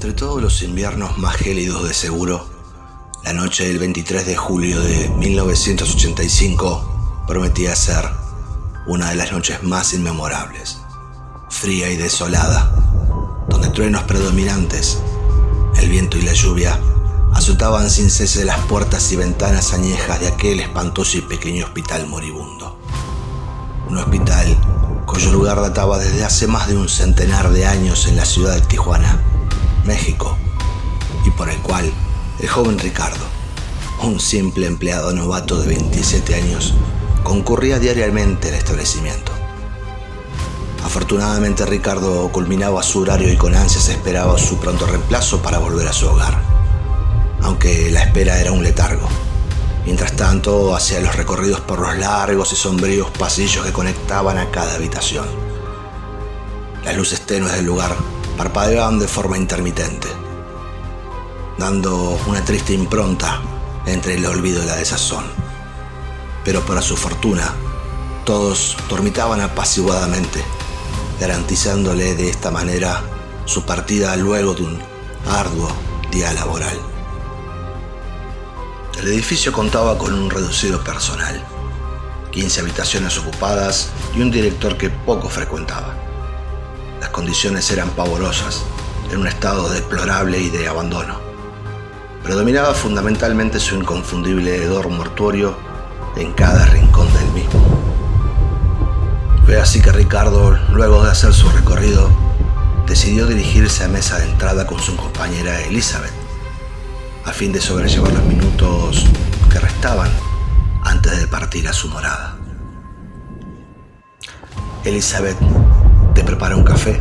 Entre todos los inviernos más gélidos de seguro, la noche del 23 de julio de 1985 prometía ser una de las noches más inmemorables, fría y desolada, donde truenos predominantes, el viento y la lluvia azotaban sin cese las puertas y ventanas añejas de aquel espantoso y pequeño hospital moribundo. Un hospital cuyo lugar databa desde hace más de un centenar de años en la ciudad de Tijuana, México, y por el cual el joven Ricardo, un simple empleado novato de 27 años, concurría diariamente al establecimiento. Afortunadamente Ricardo culminaba su horario y con ansias esperaba su pronto reemplazo para volver a su hogar, aunque la espera era un letargo. Mientras tanto, hacía los recorridos por los largos y sombríos pasillos que conectaban a cada habitación. Las luces tenues del lugar parpadeaban de forma intermitente, dando una triste impronta entre el olvido y la desazón. Pero para su fortuna, todos dormitaban apaciguadamente, garantizándole de esta manera su partida luego de un arduo día laboral. El edificio contaba con un reducido personal, 15 habitaciones ocupadas y un director que poco frecuentaba. Las condiciones eran pavorosas, en un estado deplorable y de abandono. Predominaba fundamentalmente su inconfundible hedor mortuorio en cada rincón del mismo. Fue así que Ricardo, luego de hacer su recorrido, decidió dirigirse a mesa de entrada con su compañera Elizabeth, a fin de sobrellevar los minutos que restaban antes de partir a su morada. Elizabeth, ¿te prepara un café?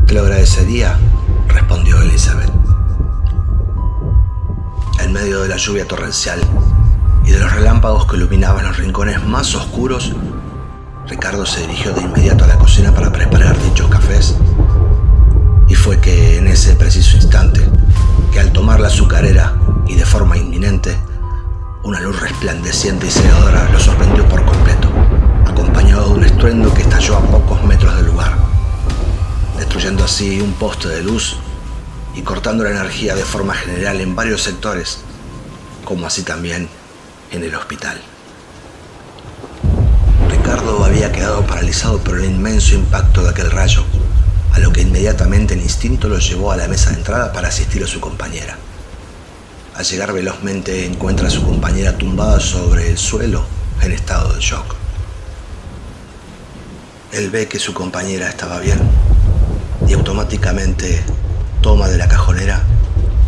Te lo agradecería, respondió Elizabeth. En medio de la lluvia torrencial y de los relámpagos que iluminaban los rincones más oscuros, Ricardo se dirigió de inmediato a la cocina para preparar dichos cafés. Y fue que en ese preciso instante, que al tomar la azucarera y de forma inminente, una luz resplandeciente y cegadora lo sorprendió por completo, acompañado de un estruendo que estalló a pocos metros del lugar, destruyendo así un poste de luz y cortando la energía de forma general en varios sectores, como así también en el hospital. Ricardo había quedado paralizado por el inmenso impacto de aquel rayo, a lo que inmediatamente el instinto lo llevó a la mesa de entrada para asistir a su compañera. Al llegar velozmente encuentra a su compañera tumbada sobre el suelo en estado de shock. Él ve que su compañera estaba bien y automáticamente toma de la cajonera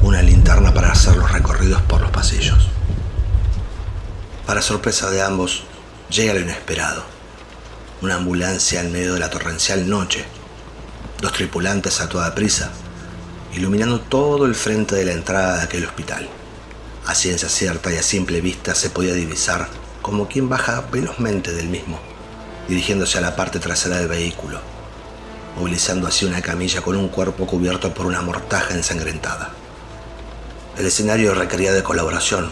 una linterna para hacer los recorridos por los pasillos. Para sorpresa de ambos, llega lo inesperado: una ambulancia en medio de la torrencial noche, dos tripulantes a toda prisa, iluminando todo el frente de la entrada de aquel hospital. A ciencia cierta y a simple vista se podía divisar como quien baja velozmente del mismo, dirigiéndose a la parte trasera del vehículo, movilizando así una camilla con un cuerpo cubierto por una mortaja ensangrentada. El escenario requería de colaboración.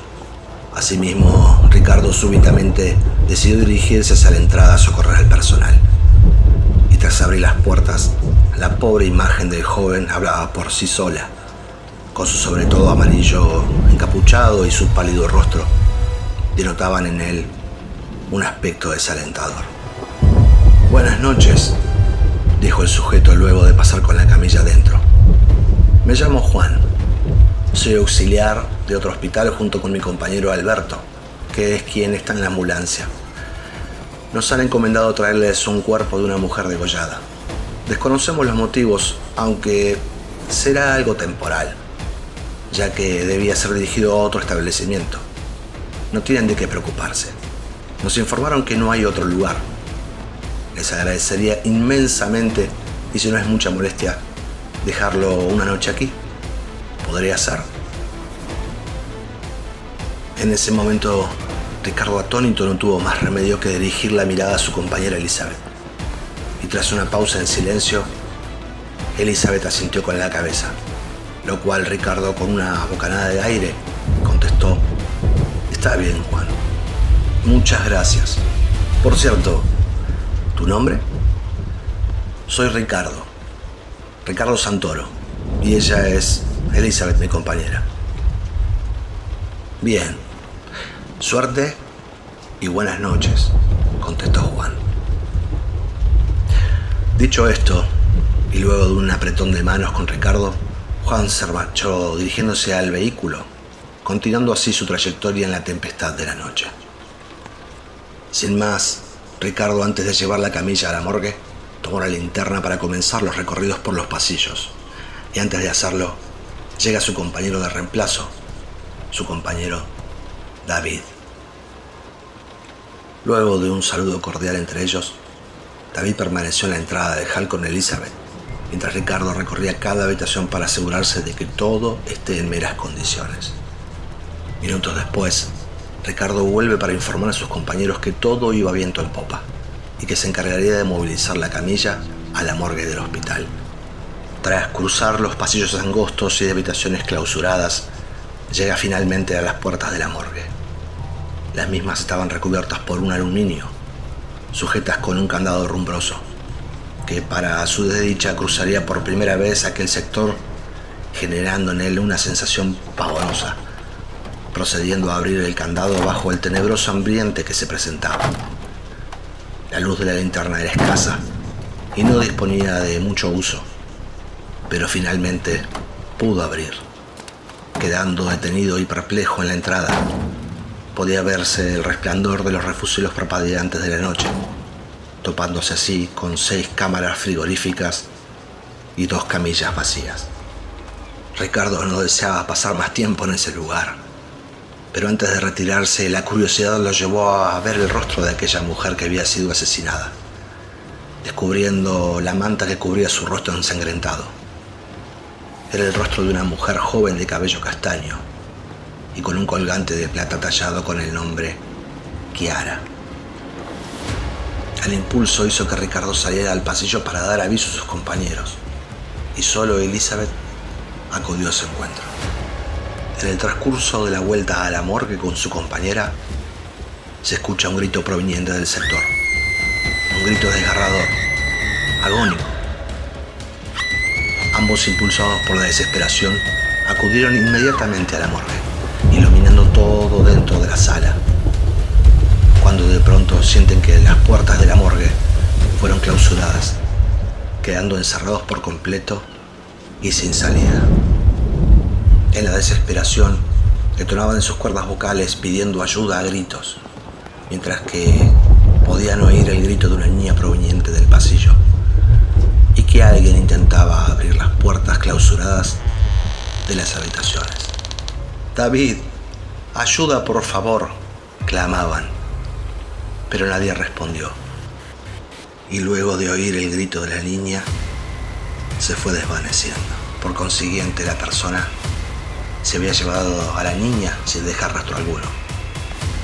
Asimismo, Ricardo súbitamente decidió dirigirse hacia la entrada a socorrer al personal. Y tras abrir las puertas, la pobre imagen del joven hablaba por sí sola, con su sobretodo amarillo encapuchado y su pálido rostro denotaban en él un aspecto desalentador. «Buenas noches», dijo el sujeto luego de pasar con la camilla adentro. «Me llamo Juan. Soy auxiliar de otro hospital junto con mi compañero Alberto, que es quien está en la ambulancia. Nos han encomendado traerles un cuerpo de una mujer degollada. Desconocemos los motivos, aunque será algo temporal, ya que debía ser dirigido a otro establecimiento. No tienen de qué preocuparse. Nos informaron que no hay otro lugar. Les agradecería inmensamente, y si no es mucha molestia, dejarlo una noche aquí. ¿Podría ser?». En ese momento, Ricardo, atónito, no tuvo más remedio que dirigir la mirada a su compañera Elizabeth. Y tras una pausa en silencio, Elizabeth asintió con la cabeza, lo cual Ricardo, con una bocanada de aire, contestó: «Está bien, Juan. Muchas gracias. Por cierto, ¿tu nombre?». «Soy Ricardo Santoro, y Y ella es Elizabeth, mi compañera. Bien. Suerte y buenas noches, contestó Juan. Dicho esto, y luego de un apretón de manos con Ricardo, Juan se marchó dirigiéndose al vehículo, continuando así su trayectoria en la tempestad de la noche. Sin más, Ricardo, antes de llevar la camilla a la morgue, tomó la linterna para comenzar los recorridos por los pasillos, y antes de hacerlo, llega su compañero de reemplazo, su compañero David. Luego de un saludo cordial entre ellos, David permaneció en la entrada del hall con Elizabeth, mientras Ricardo recorría cada habitación para asegurarse de que todo esté en meras condiciones. Minutos después, Ricardo vuelve para informar a sus compañeros que todo iba viento en popa y que se encargaría de movilizar la camilla a la morgue del hospital. Tras cruzar los pasillos angostos y de habitaciones clausuradas, llega finalmente a las puertas de la morgue. Las mismas estaban recubiertas por un aluminio, sujetas con un candado rumbroso, que para su desdicha cruzaría por primera vez aquel sector, generando en él una sensación pavorosa, procediendo a abrir el candado bajo el tenebroso ambiente que se presentaba. La luz de la linterna era escasa y no disponía de mucho uso, pero finalmente pudo abrir. Quedando detenido y perplejo en la entrada, podía verse el resplandor de los refuseros parpadeantes de la noche, topándose así con 6 cámaras frigoríficas y 2 camillas vacías. Ricardo no deseaba pasar más tiempo en ese lugar, pero antes de retirarse, la curiosidad lo llevó a ver el rostro de aquella mujer que había sido asesinada, descubriendo la manta que cubría su rostro ensangrentado. Era el rostro de una mujer joven de cabello castaño y con un colgante de plata tallado con el nombre Kiara. El impulso hizo que Ricardo saliera al pasillo para dar aviso a sus compañeros, y solo Elizabeth acudió a su encuentro. En el transcurso de la vuelta a la morgue con su compañera, se escucha un grito proveniente del sector. Un grito desgarrador, agónico. Ambos, impulsados por la desesperación, acudieron inmediatamente a la morgue, iluminando todo dentro de la sala, cuando de pronto sienten que las puertas de la morgue fueron clausuradas, quedando encerrados por completo y sin salida. En la desesperación, detonaban en sus cuerdas vocales pidiendo ayuda a gritos, mientras que podían oír el grito de una niña proveniente del pasillo, y que alguien intentaba abrir las puertas clausuradas de las habitaciones. «David, ayuda por favor», clamaban, pero nadie respondió, y luego de oír el grito de la niña, se fue desvaneciendo. Por consiguiente, la persona se había llevado a la niña sin dejar rastro alguno,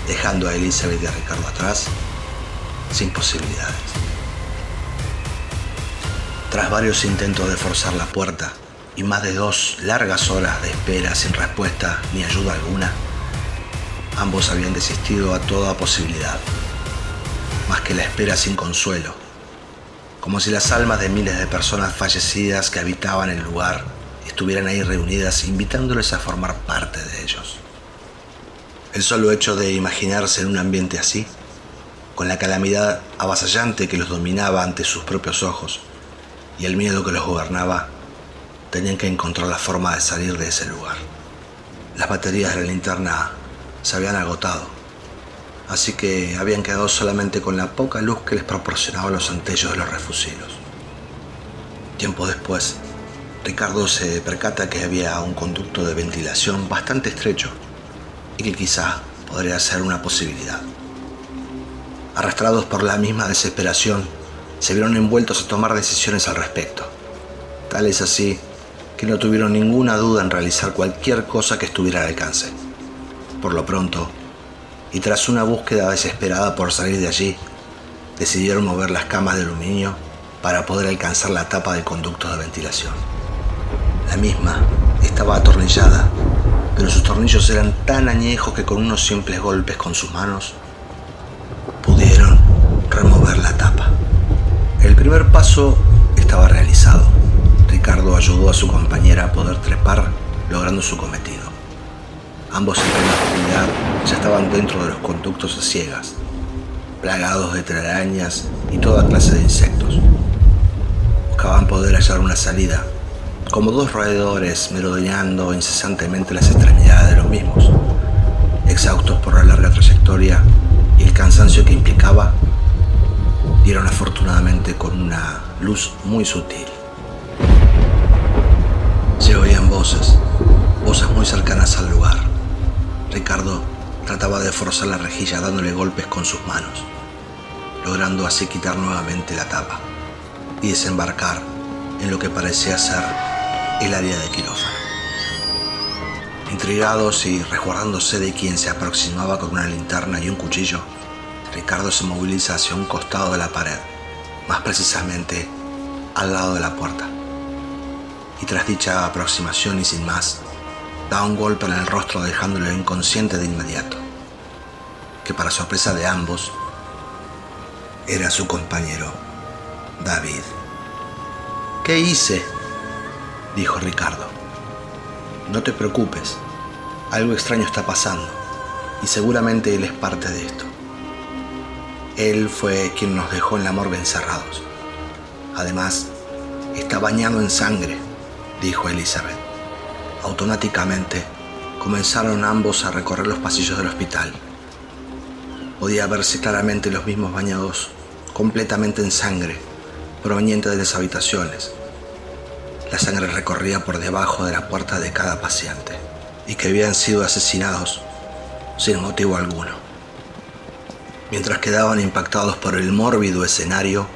dejando a Elizabeth y a Ricardo atrás, sin posibilidades. Tras varios intentos de forzar la puerta y más de 2 largas horas de espera sin respuesta ni ayuda alguna, ambos habían desistido a toda posibilidad, más que la espera sin consuelo, como si las almas de miles de personas fallecidas que habitaban el lugar estuvieran ahí reunidas, invitándoles a formar parte de ellos. El solo hecho de imaginarse en un ambiente así, con la calamidad avasallante que los dominaba ante sus propios ojos y el miedo que los gobernaba, tenían que encontrar la forma de salir de ese lugar. Las baterías de la linterna se habían agotado, así que habían quedado solamente con la poca luz que les proporcionaban los antellos de los refuseros. Tiempo después, Ricardo se percata que había un conducto de ventilación bastante estrecho y que quizá podría ser una posibilidad. Arrastrados por la misma desesperación, se vieron envueltos a tomar decisiones al respecto. Tal es así que no tuvieron ninguna duda en realizar cualquier cosa que estuviera al alcance. Por lo pronto, y tras una búsqueda desesperada por salir de allí, decidieron mover las camas de aluminio para poder alcanzar la tapa del conducto de ventilación. La misma estaba atornillada, pero sus tornillos eran tan añejos que con unos simples golpes con sus manos pudieron remover la tapa. El primer paso estaba realizado. Ricardo ayudó a su compañera a poder trepar, logrando su cometido. Ambos en plena oscuridad ya estaban dentro de los conductos a ciegas, plagados de telarañas y toda clase de insectos. Buscaban poder hallar una salida, como dos roedores merodeando incesantemente las extremidades de los mismos. Exhaustos por la larga trayectoria y el cansancio que implicaba, dieron afortunadamente con una luz muy sutil. Se oían voces muy cercanas al lugar. Ricardo trataba de forzar la rejilla dándole golpes con sus manos, logrando así quitar nuevamente la tapa y desembarcar en lo que parecía ser el área de quirófano. Intrigados y resguardándose de quien se aproximaba con una linterna y un cuchillo, Ricardo se moviliza hacia un costado de la pared, más precisamente al lado de la puerta. Y tras dicha aproximación y sin más, da un golpe en el rostro dejándolo inconsciente de inmediato, que para sorpresa de ambos, era su compañero, David. ¿Qué hice?, dijo Ricardo. No te preocupes, algo extraño está pasando, y seguramente él es parte de esto. Él fue quien nos dejó en la morgue encerrados. Además, está bañado en sangre, dijo Elizabeth. Automáticamente, comenzaron ambos a recorrer los pasillos del hospital. Podía verse claramente los mismos bañados completamente en sangre, proveniente de las habitaciones. La sangre recorría por debajo de la puerta de cada paciente y que habían sido asesinados sin motivo alguno. Mientras quedaban impactados por el mórbido escenario,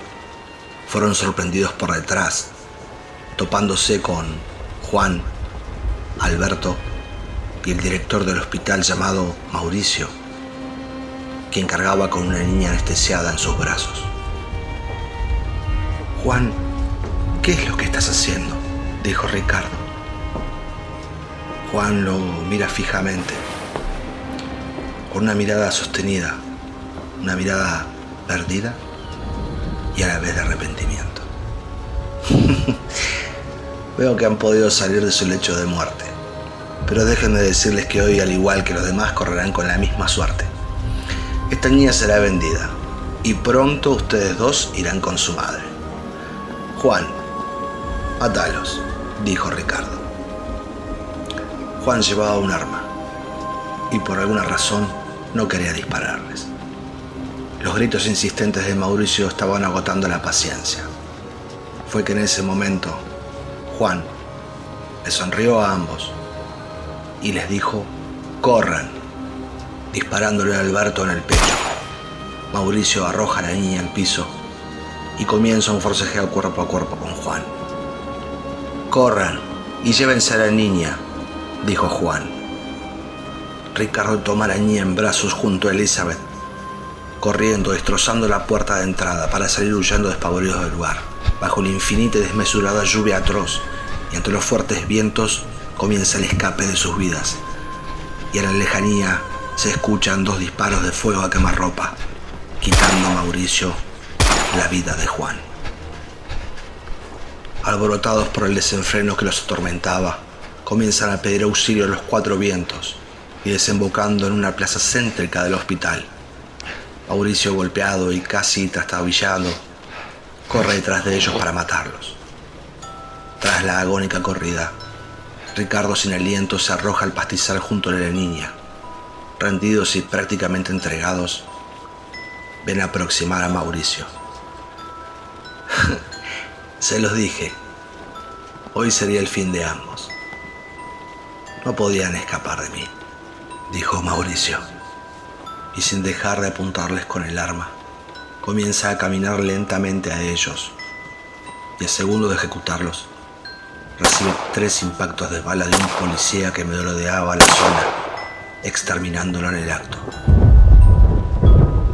fueron sorprendidos por detrás, topándose con Juan, Alberto y el director del hospital llamado Mauricio, quien cargaba con una niña anestesiada en sus brazos. Juan, ¿qué es lo que estás haciendo?, dijo Ricardo. Juan lo mira fijamente, con una mirada sostenida, una mirada perdida y a la vez de arrepentimiento. Veo que han podido salir de su lecho de muerte, pero déjenme decirles que hoy, al igual que los demás, correrán con la misma suerte. Esta niña será vendida y pronto ustedes dos irán con su madre. Juan, átalos, dijo Ricardo. Juan llevaba un arma y por alguna razón no quería dispararles. Los gritos insistentes de Mauricio estaban agotando la paciencia. Fue que en ese momento Juan les sonrió a ambos y les dijo: corran, disparándole a Alberto en el pecho. Mauricio arroja a la niña al piso y comienza un forcejeo cuerpo a cuerpo con Juan. Corran y llévense a la niña, dijo Juan. Ricardo toma a la niña en brazos junto a Elizabeth, corriendo, destrozando la puerta de entrada para salir huyendo despavoridos del lugar. Bajo la infinita y desmesurada lluvia atroz y ante los fuertes vientos comienza el escape de sus vidas. Y en la lejanía se escuchan 2 disparos de fuego a quemarropa, quitando a Mauricio la vida de Juan. Alborotados por el desenfreno que los atormentaba, comienzan a pedir auxilio a los 4 vientos y desembocando en una plaza céntrica del hospital. Mauricio, golpeado y casi trastabillado, corre detrás de ellos para matarlos. Tras la agónica corrida, Ricardo, sin aliento, se arroja al pastizal junto a la niña. Rendidos y prácticamente entregados, ven aproximar a Mauricio. Se los dije, hoy sería el fin de ambos. No podían escapar de mí, dijo Mauricio, y sin dejar de apuntarles con el arma, comienza a caminar lentamente a ellos, y a segundo de ejecutarlos, recibe 3 impactos de bala de un policía que merodeaba la zona, exterminándolo en el acto.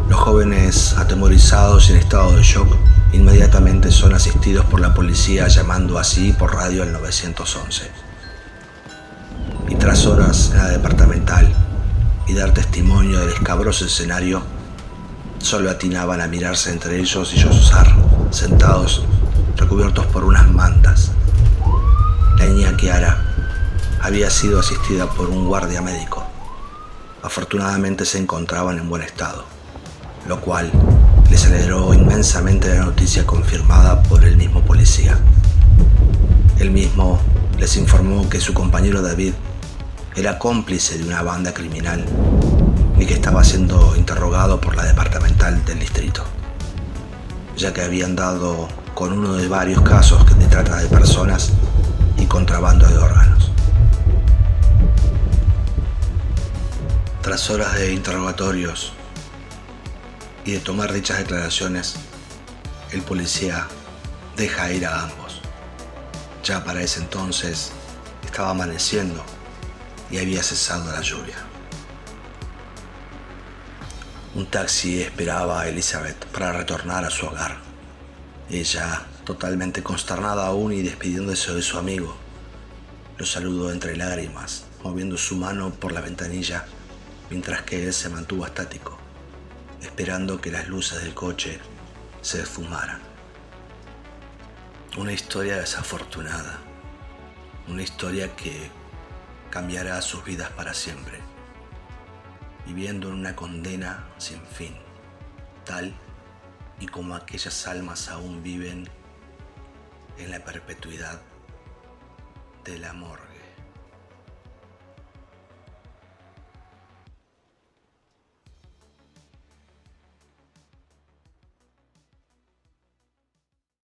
Los jóvenes, atemorizados y en estado de shock, inmediatamente son asistidos por la policía, llamando así por radio al 911. Y tras horas en la departamental y dar testimonio del escabroso escenario, solo atinaban a mirarse entre ellos y sollozar, sentados recubiertos por unas mantas, La niña Kiara había sido asistida por un guardia médico. Afortunadamente se encontraban en buen estado, lo cual les alegró inmensamente la noticia confirmada por el mismo policía. Él mismo les informó que su compañero David era cómplice de una banda criminal y que estaba siendo interrogado por la departamental del distrito, ya que habían dado con uno de varios casos de trata de personas y contrabando de órganos. Tras horas de interrogatorios y de tomar dichas declaraciones, el policía deja ir a ambos. Ya para ese entonces estaba amaneciendo y había cesado la lluvia. Un taxi esperaba a Elizabeth para retornar a su hogar. Ella, totalmente consternada aún y despidiéndose de su amigo, lo saludó entre lágrimas, moviendo su mano por la ventanilla, mientras que él se mantuvo estático, esperando que las luces del coche se esfumaran. Una historia desafortunada, una historia que cambiará sus vidas para siempre, viviendo en una condena sin fin, tal y como aquellas almas aún viven en la perpetuidad del amor